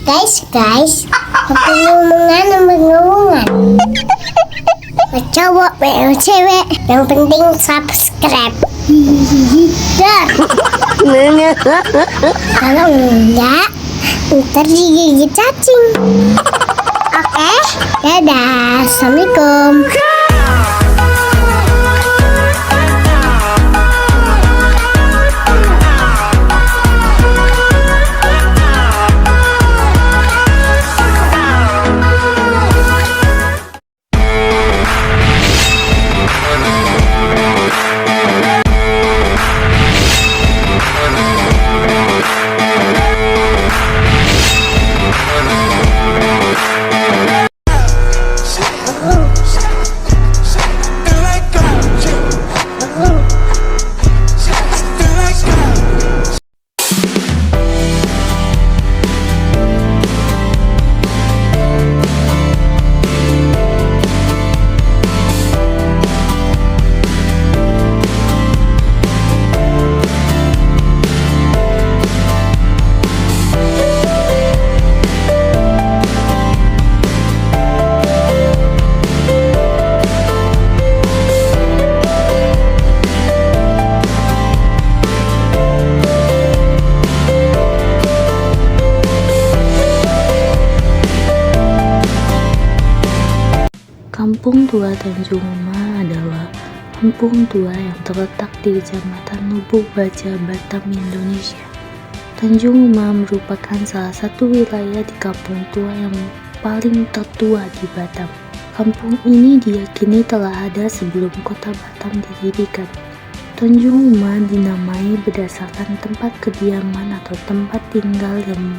Guys, aku ngomongan. Cowok, cewek, yang penting subscribe. Dar. Kalau enggak, ntar digigit cacing. Oke, dadah, assalamualaikum. Kampung Tua Tanjung Uma adalah kampung tua yang terletak di Kecamatan Lubuk Baja, Batam, Indonesia. Tanjung Uma merupakan salah satu wilayah di kampung tua yang paling tertua di Batam. Kampung ini diyakini telah ada sebelum kota Batam didirikan. Tanjung Uma dinamai berdasarkan tempat kediaman atau tempat tinggal yang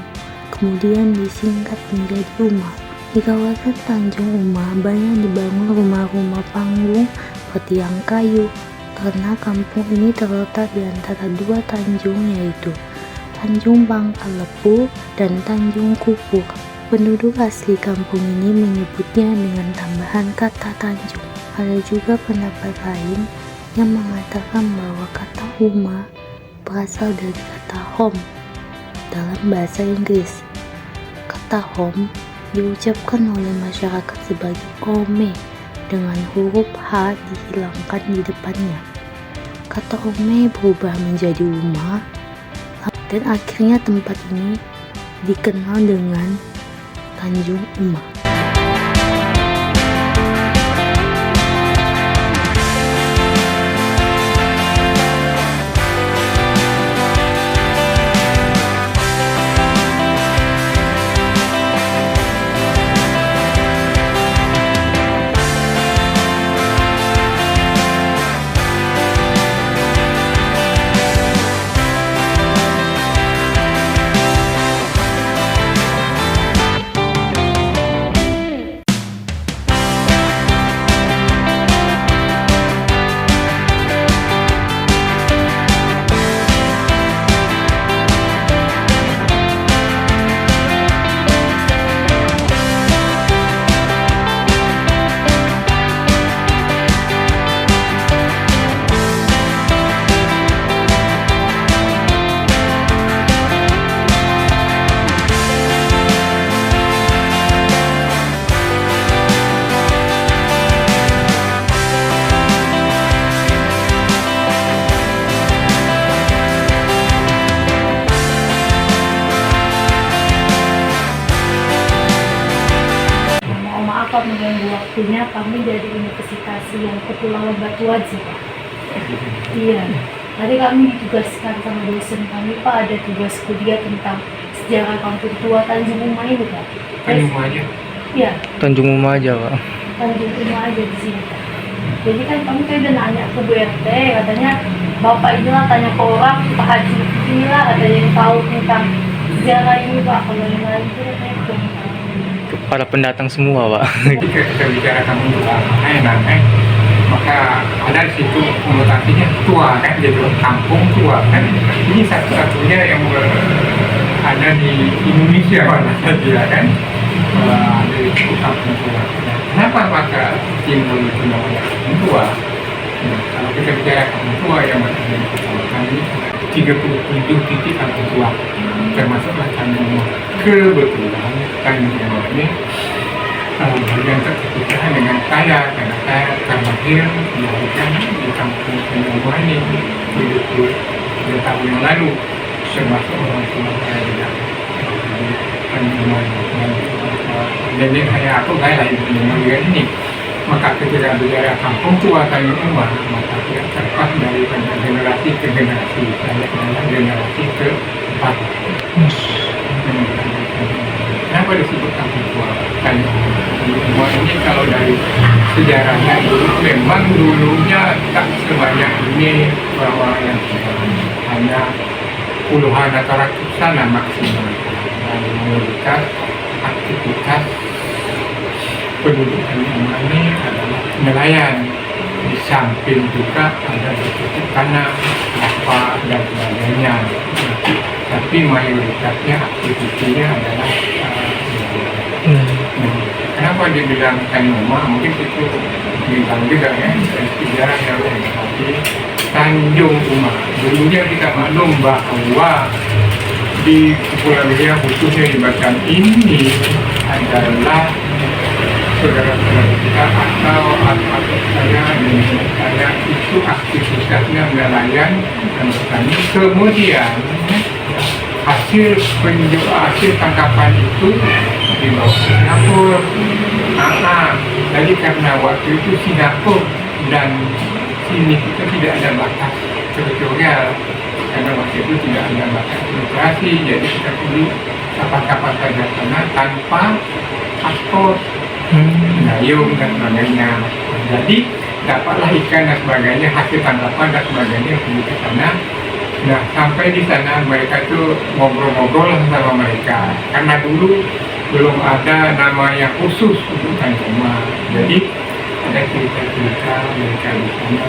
kemudian disingkat menjadi Uma. Di kawasan Tanjung Uma banyak dibangun rumah-rumah panggung bertiang kayu karena kampung ini terletak di antara dua tanjung, yaitu Tanjung Pangkal Lepu dan Tanjung Kupur. Penduduk asli kampung ini menyebutnya dengan tambahan kata Tanjung. Ada juga pendapat lain yang mengatakan bahwa kata Uma berasal dari kata home dalam bahasa Inggris. Kata home diucapkan oleh masyarakat sebagai ome dengan huruf H dihilangkan di depannya. Kata ome berubah menjadi uma dan akhirnya tempat ini dikenal dengan Tanjung Uma. Maaf mengganggu waktunya, kami dari Universitas yang Kepulauan Batu Aji, Pak. Iya, tadi kami ditugaskan sama dosen kami, Pak, ada tugas kuliah tentang sejarah kampung tua Tanjung Uma ini, Pak. Tanjung Uma aja? Iya. Tanjung Uma aja, Pak. Tanjung Uma aja di sini, Pak. Jadi kan kami udah nanya ke Bu RT, katanya Bapak inilah tanya ke orang, Pak Haji inilah katanya yang tahu tentang sejarah ini, Pak. Kalau yang lain itu katanya kurang tahu. Para pendatang semua, Pak. Ketika kita bicara kampung tua, maka ada di situ konotasinya tua kan, jadi kampung tua kan. Ini satu-satunya yang ada di Indonesia mana saja kan, dari kampung tua. Kenapa maka timbul itu namanya kampung tua? Nah, kalau kita bicara kampung tua yang ada di Kota kami 37 titik kampung tua, termasuklah Tanjung Uma. Kebetulan Tanjung ini bagian terpisah dengan saya karena saya terlahir dilahirkan di kampung Tanjung ini 73 tahun yang lalu, termasuk orang tua saya juga di Tanjung. Jadi saya lahir di Tanjung ini. Maka ketika bicara kampung tua Tanjung Umar, maka tidak terlepas dari generasi ke generasi. Saya adalah generasi keempat. Kenapa disebut kampung tua Tanjung Umar ini? Kalau dari sejarahnya dulu, memang dulunya tak sebanyak ini, bahwa yang hanya puluhan atau ratusan maksimal, dan mayoritas aktivitas penduduk Tanjung ini adalah nelayan. Di samping juga ada bercocok tanam, kelapa dan sebagainya. Tapi mayoritasnya aktivitasnya adalah kenapa dibilang Tanjung Umar? Mungkin itu bilang juga ya, sejarah yang tapi Tanjung Umar. Dulunya kita maklum bahwa di Kepulauan Riau khususnya di Batam ini adalah saudara-saudara kita atau saya dan saya itu aktivitasnya nelayan dan petani. Kemudian hasil tangkapan itu dibawa ke Singapura. Jadi karena waktu itu Singapura dan sini kita tidak ada batas teritorial, karena waktu itu tidak ada batas imigrasi, jadi kita pilih kapal-kapal saja sana tanpa paspor, dayung dan sebagainya. Jadi dapatlah ikan dan sebagainya, hasil tangkapan dan sebagainya pergi ke sana. Nah, sampai di sana mereka itu ngobrol-ngobrol sama mereka, karena dulu belum ada nama yang khusus untuk Tanjung Umar. Jadi ada cerita-cerita mereka di sana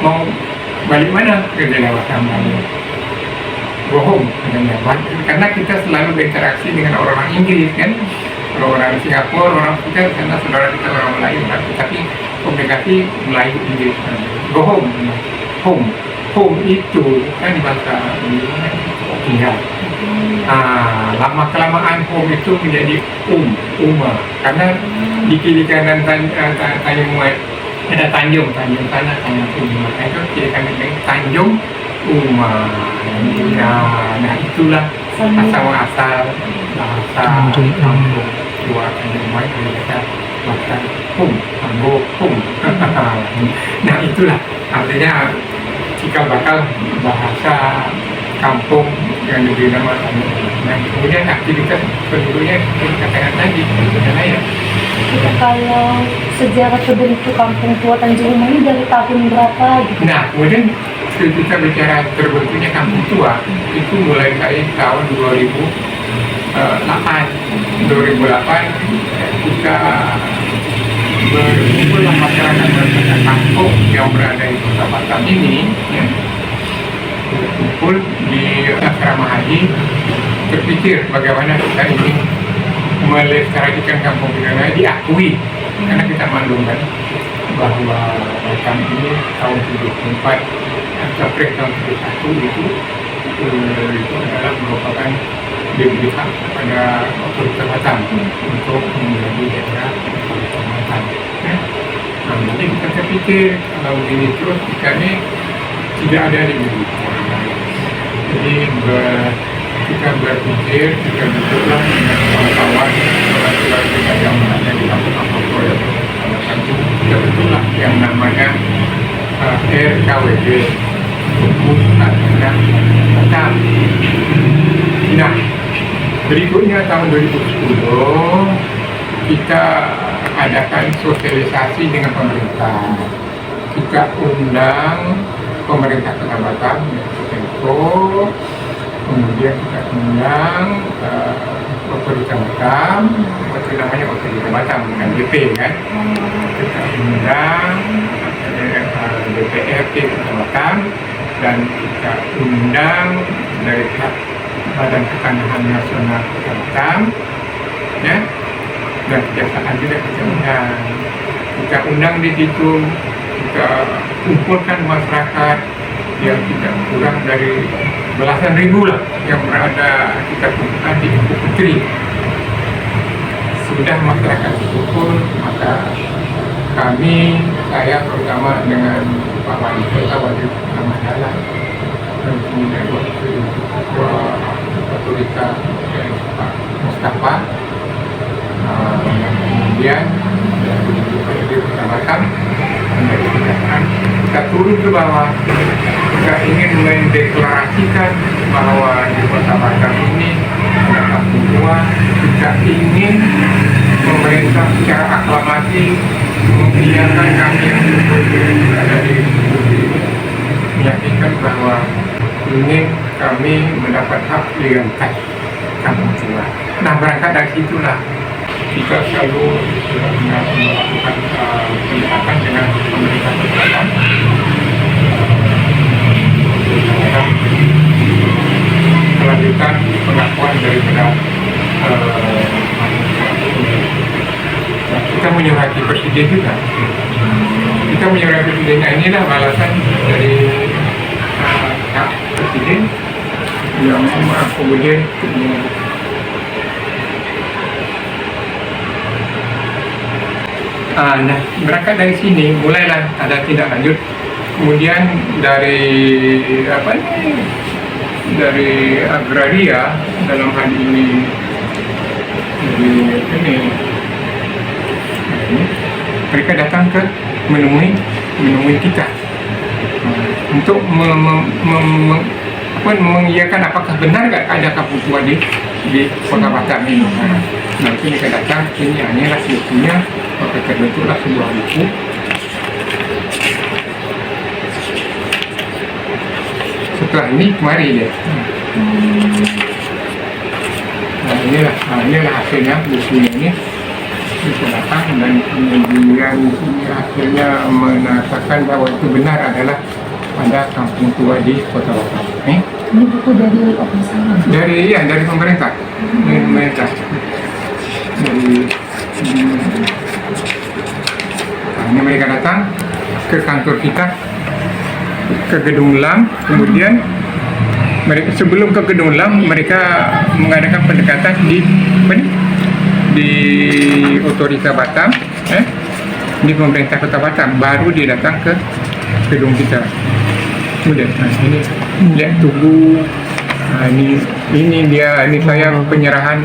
mau balik mana ke daerah Batam, go home katanya. Karena kita selalu berinteraksi dengan orang Inggris kan, orang Singapura, orang kita karena saudara kita orang Melayu, tapi komunikasi Melayu Inggris. Go home, home itu kan bahasa tinggal. Lama kelamaan home itu menjadi Umar, karena di kiri kanan Tanjung Umar ada Tanjung sana, Tanjung Umar. Itu kiri kanan Tanjung Umar. Nah itulah asal bahasa kampung tua Tanjung Umar yang kita bahasa home. Nah itulah artinya cikal bakal bahasa kampung yang diberi nama Tanjung Umar. Nah, kemudian aktivitas penduduknya seperti katakan tadi, nelayan. Kalau sejarah terbentuk kampung tua Tanjung Umar ini dari tahun berapa gitu? Nah, kemudian kita bicara terbentuknya kampung tua itu mulai dari tahun 2008 kita berkumpullah masyarakat kampung yang berada di Kota Batam ini, ya, berkumpul di asrama haji, berpikir bagaimana kita ingin melestarikan kampung kita diakui, karena kita maklumkan bahwa Batam ini tahun 74 sampai tahun 71 itu adalah merupakan diberi hak kepada otoritas Batam untuk menjadi daerah Batam. Nah, jadi kita terpikir kalau begini terus kami tidak ada lagi. Jadi kita berpikir, kita bentuklah dengan kawan-kawan orang-orang kita yang berada di kampung-kampung proyek. Kita bentuklah yang namanya RKWB, Pusat Daerah Batam. Nah, berikutnya tahun 2010 kita adakan sosialisasi dengan pemerintah. Kita undang pemerintah Kota Batam, Tempo, kemudian kita undang otoritas Batam, namanya otoritas Batam, bukan DP kan. Kita undang DPRD Kota Batam, dan kita undang dari pihak Badan Ketahanan Nasional Kota Batam, ya, dan kejaksaan juga kita undang di situ. Kita kumpulkan masyarakat yang tidak kurang dari belasan ribu lah yang berada, kita kumpulkan di Ibu Putri. sudah masyarakat itu pun, maka kami, saya terutama dengan Pak Wali Kota Wali Ahmad Dahlan, dan kemudian waktu Ketua Otorita Pak Mustafa, kemudian dari Kecamatan, dari Kejaksaan, kita turun ke bawah. Kita ingin mendeklarasikan bahwa di Kota Batam ini ada kampung tua. Kita ingin pemerintah secara aklamasi mengiyakan kami yang ada di ini, meyakinkan bahwa ingin kami mendapat hak legalitas kampung tua. Nah, berangkat dari situlah kita selalu melakukan pendekatan dengan pemerintah pusat. Kelanjutan pengakuan daripada kita menyurati presiden juga. Kita menyurati presiden. Nah, inilah balasan dari Pak Presiden yang kemudian nah, berangkat dari sini mulailah ada tindak lanjut. Kemudian dari dari agraria dalam hal ini mereka datang ke menemui kita untuk mengiyakan apakah benar nggak ada kampung tua di Kota Batam ini. Nah, itu mereka datang, ini hanyalah bukunya, maka terbentuklah sebuah buku. Setelah ini kemari dia. Nah, inilah hasilnya bukunya ini. Kita datang dan kemudian hasilnya mengatakan bahwa itu benar adalah ada kampung tua di Kota Batam. Ini buku dari organisasi? Dari pemerintah. Dari pemerintah. Ini mereka datang ke kantor kita, ke Gedung LAM, kemudian mereka sebelum ke Gedung LAM mereka mengadakan pendekatan di Otorita Batam, di pemerintah Kota Batam, baru dia datang ke gedung kita. Kemudian ini lihat tugu, ini dia, ini saya penyerahan.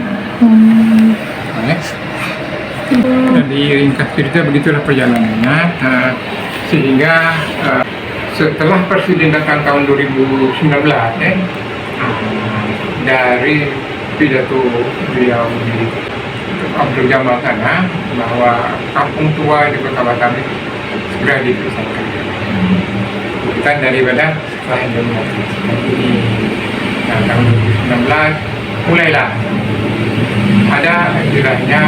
Jadi ringkas cerita begitulah perjalanannya, sehingga setelah Presiden datang tahun 2019, dari pidato beliau di Abdul Jamal sana bahwa kampung tua di Kota Batam itu segera diselesaikan. Bukan daripada setelah Indonesia ini. Nah, tahun 2019 mulailah ada istilahnya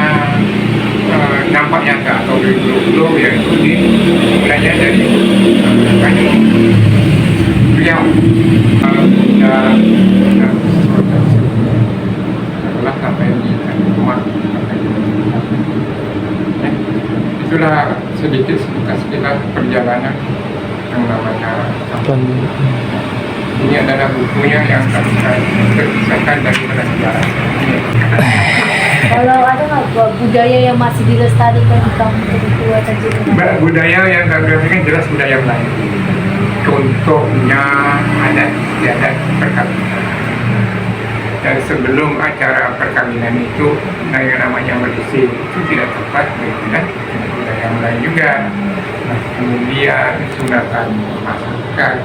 nampak nyata atau 2020 yaitu mulainya dari Riau setelah sampai di rumah. Itulah sedikit sekilas perjalanan yang namanya ini adalah bukunya yang terpisahkan dari sejarah. Kalau ada nggak budaya yang masih dilestarikan di kampung tua Tanjung Uma? Budaya yang kami jelas budaya Melayu. Contohnya adat istiadat perkawinan. Dan sebelum acara perkawinan itu, yang namanya melisi itu tidak tepat dengan budaya Melayu juga. Nah, kemudian sunatan masyarakat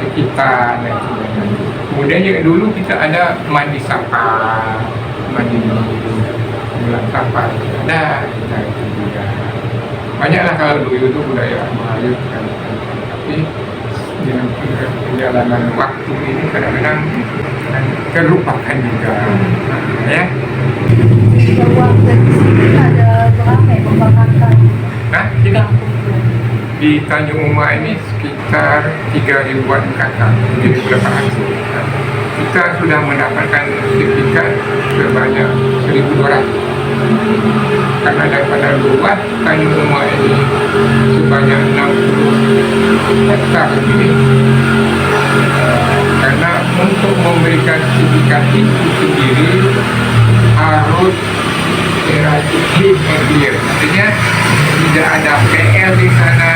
sekitar dan sebagainya. Kemudian juga dulu kita ada mandi sapa, mandi bulan sapa ada kita itu juga. Banyaklah kalau dulu itu budaya Melayu kan. Tapi dengan perjalanan waktu ini kadang-kadang terlupakan juga, ya. Bahwa dari sini ada berapa ya membanggakan? Nah, di Tanjung Uma ini sekitar 3.000-an kakak, 3.800. Kita sudah mendapatkan sertifikat sebanyak 1.200. Karena daripada luas Tanjung Uma ini sebanyak 60 hektar ini. Karena untuk memberikan sertifikat itu sendiri harus era clean and clear. Artinya tidak ada PL di sana,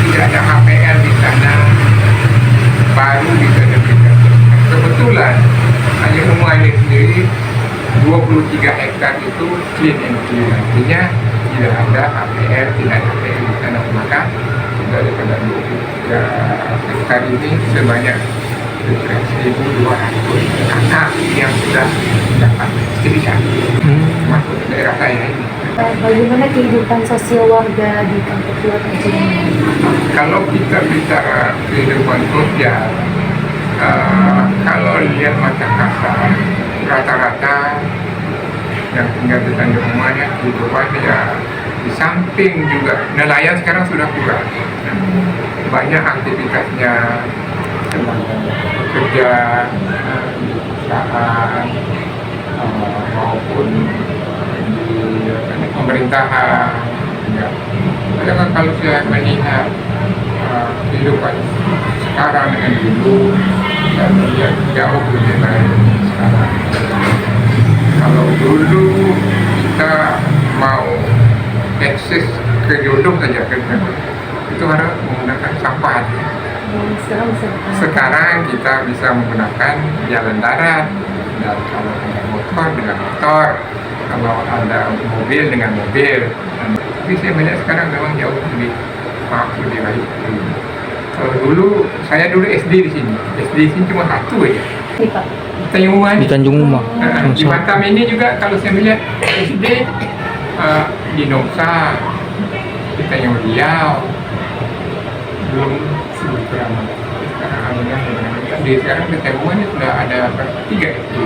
tidak ada HPL di sana, baru bisa diberikan. Kebetulan hanya rumah ini sendiri 23 hektar itu clean and clear. Artinya tidak ada HPL, tidak ada PL di sana. Maka daripada 23 hektar ini sebanyak 1.200 anak yang sudah dapat sertifikat masuk ke daerah saya ini. Bagaimana kehidupan sosial warga di Kampung Tua Tanjung Umang? Kalau kita bicara kehidupan sosial, kalau lihat mata kasar, rata-rata yang tinggal di Tanjung Umang ya kehidupan ya di samping juga nelayan sekarang sudah kurang. Banyak aktivitasnya kerja di perusahaan maupun di pemerintahan ya. Padahal kalau saya melihat kehidupan sekarang dengan dulu dan melihat jauh lebih baik sekarang. Kalau dulu kita mau akses ke jodoh saja itu harus menggunakan sampah. Sekarang kita bisa menggunakan jalan darat, dan kalau ada motor dengan motor, kalau ada mobil dengan mobil. Tapi saya melihat sekarang memang jauh lebih baik. Kalau dulu saya SD di sini, SD di sini cuma satu aja. Iya, Pak. Tanjung Umang. Di Tanjung Umang. Di Batam ini juga kalau saya melihat SD di Nongsa, di Tanjung Riau, belum berapa. Sekarang alhamdulillah sekarang di Tanjung Umang ini sudah ada 3 itu.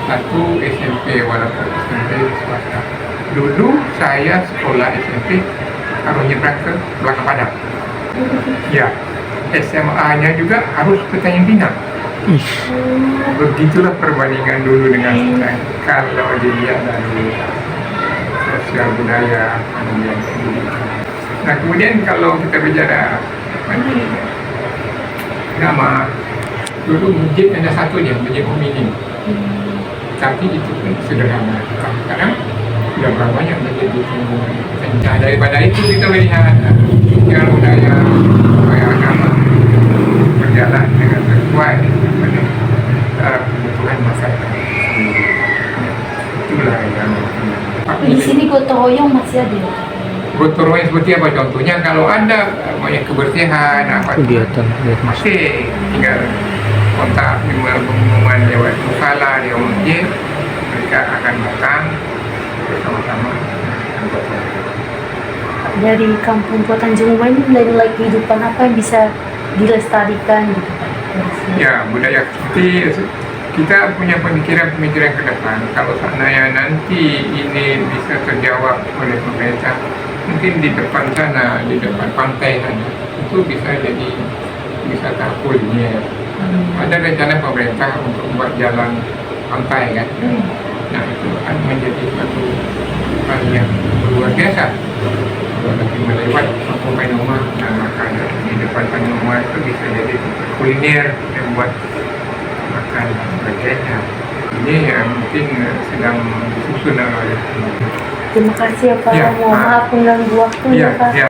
Satu SMP walaupun SMP swasta. Dulu saya sekolah SMP harus nyebrang ke belakang Padang. Ya, SMA-nya juga harus ke Tanjung Pinang. Begitulah perbandingan dulu dengan sekarang. Kalau dilihat dari sosial budaya, kemudian pendidikan. Nah kemudian kalau kita bicara nama, dulu masjid ada satu dia, Masjid Mukminin. Tapi itu pun sederhana. Sekarang sudah berapa banyak masjid di Tanjung. Nah, daripada itu kita melihat sosial budaya, agama berjalan dengan sesuai dengan kebutuhan masyarakat. Itulah yang Di sini gotong royong masih ada. gotong royong seperti apa contohnya? Kalau ada banyak kebersihan apa Kegiatan masih tinggal kontak pengumuman lewat musala di masjid, mereka akan datang bersama-sama gotong royong. Dari Kampung Tua Tanjung Umang ini nilai-nilai kehidupan apa yang bisa dilestarikan gitu Pak? Ya, budaya seperti kita punya pemikiran ke depan. Kalau seandainya nanti ini bisa terjawab oleh pemerintah, mungkin di depan sana, di depan pantai sana, itu bisa jadi wisata kuliner. Ada rencana pemerintah untuk membuat jalan pantai kan. Nah itu akan menjadi satu hal yang luar biasa. Kalau nanti melewat sampai rumah, nah maka di depan rumah itu bisa jadi kuliner yang buat makan sebagainya. Ini yang mungkin sedang disusun oleh. Terima kasih ya Pak. Ya, Mohon maaf mengganggu waktu Ya, ya Pak. ya.